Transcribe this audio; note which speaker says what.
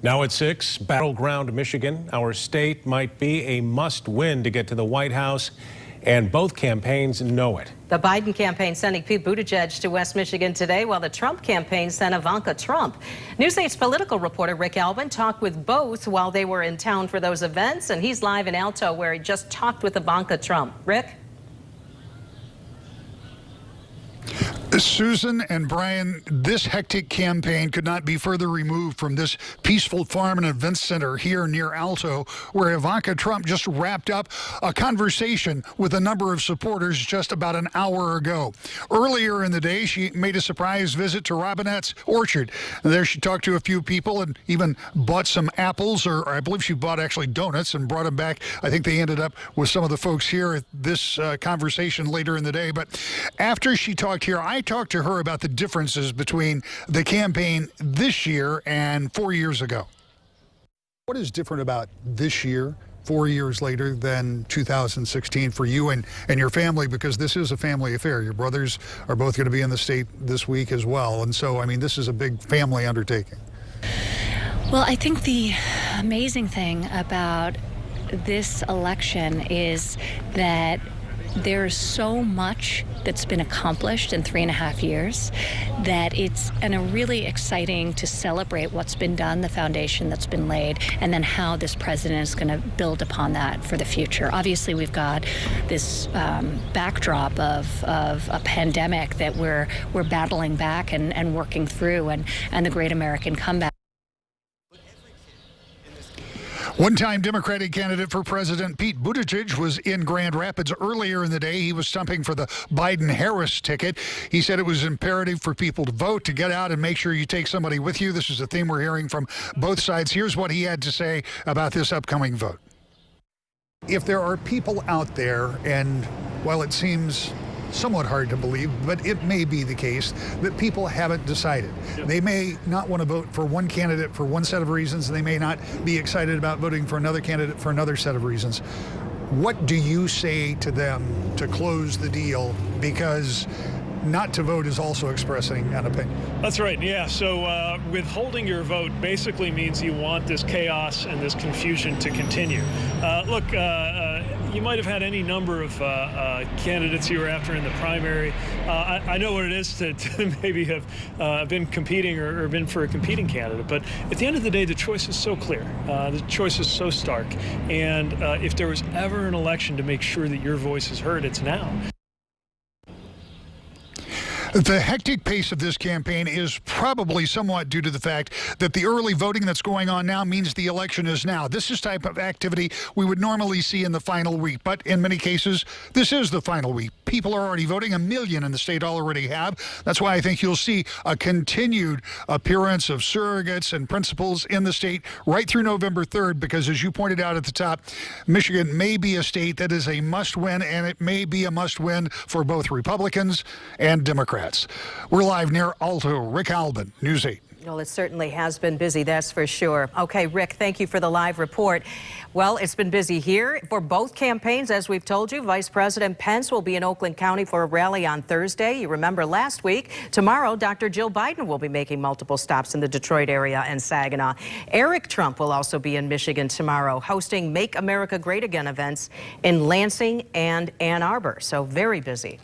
Speaker 1: Now at 6, battleground Michigan. Our state might be a must-win to get to the White House, and both campaigns know it.
Speaker 2: The Biden campaign sending Pete Buttigieg to West Michigan today, while the Trump campaign sent Ivanka Trump. News 8's political reporter Rick Albin talked with both while they were in town for those events, and he's live in Alto where he just talked with Ivanka Trump. Rick?
Speaker 3: Susan and Brian, this hectic campaign could not be further removed from this peaceful farm and event center here near Alto, where Ivanka Trump just wrapped up a conversation with a number of supporters just about an hour ago. Earlier in the day, she made a surprise visit to Robinette's Orchard. And there she talked to a few people and even bought some apples, or I believe she bought actually donuts and brought them back. I think they ended up with some of the folks here at this conversation later in the day. But after she talked here, I talked to her about the differences between the campaign this year and 4 years ago. What is different about this year, 4 years later, than 2016 for you and your family? Because this is a family affair. Your brothers are both going to be in the state this week as well. And so, I mean, this is a big family undertaking.
Speaker 4: Well, I think the amazing thing about this election is that there's so much that's been accomplished in 3.5 years that it's really exciting to celebrate what's been done, the foundation that's been laid, and then how this president is going to build upon that for the future. Obviously, we've got this backdrop of a pandemic that we're battling back and working through, and the great American comeback.
Speaker 3: One-time Democratic candidate for president Pete Buttigieg was in Grand Rapids earlier in the day. He was stumping for the Biden-Harris ticket. He said it was imperative for people to vote, to get out and make sure you take somebody with you. This is a theme we're hearing from both sides. Here's what he had to say about this upcoming vote. If there are people out there, and while it seems somewhat hard to believe, but it may be the case that people haven't decided. They may not want to vote for one candidate for one set of reasons, and they may not be excited about voting for another candidate for another set of reasons. What do you say to them to close the deal? Because not to vote is also expressing an opinion.
Speaker 5: That's right, yeah. So withholding your vote basically means you want this chaos and this confusion to continue. Look, you might have had any number of candidates you were after in the primary. I know what it is to maybe have been competing or been for a competing candidate, but at the end of the day, the choice is so clear. The choice is so stark. And if there was ever an election to make sure that your voice is heard, it's now.
Speaker 3: The hectic pace of this campaign is probably somewhat due to the fact that the early voting that's going on now means the election is now. This is type of activity we would normally see in the final week, but in many cases, this is the final week. People are already voting. 1 million in the state already have. That's why I think you'll see a continued appearance of surrogates and principals in the state right through November 3rd, because as you pointed out at the top, Michigan may be a state that is a must-win, and it may be a must-win for both Republicans and Democrats. We're live near Alto. Rick Albin, News 8.
Speaker 2: Well, it certainly has been busy, that's for sure. Okay, Rick, thank you for the live report. Well, it's been busy here for both campaigns, as we've told you. Vice President Pence will be in Oakland County for a rally on Thursday. You remember last week. Tomorrow, Dr. Jill Biden will be making multiple stops in the Detroit area and Saginaw. Eric Trump will also be in Michigan tomorrow, hosting Make America Great Again events in Lansing and Ann Arbor. So very busy.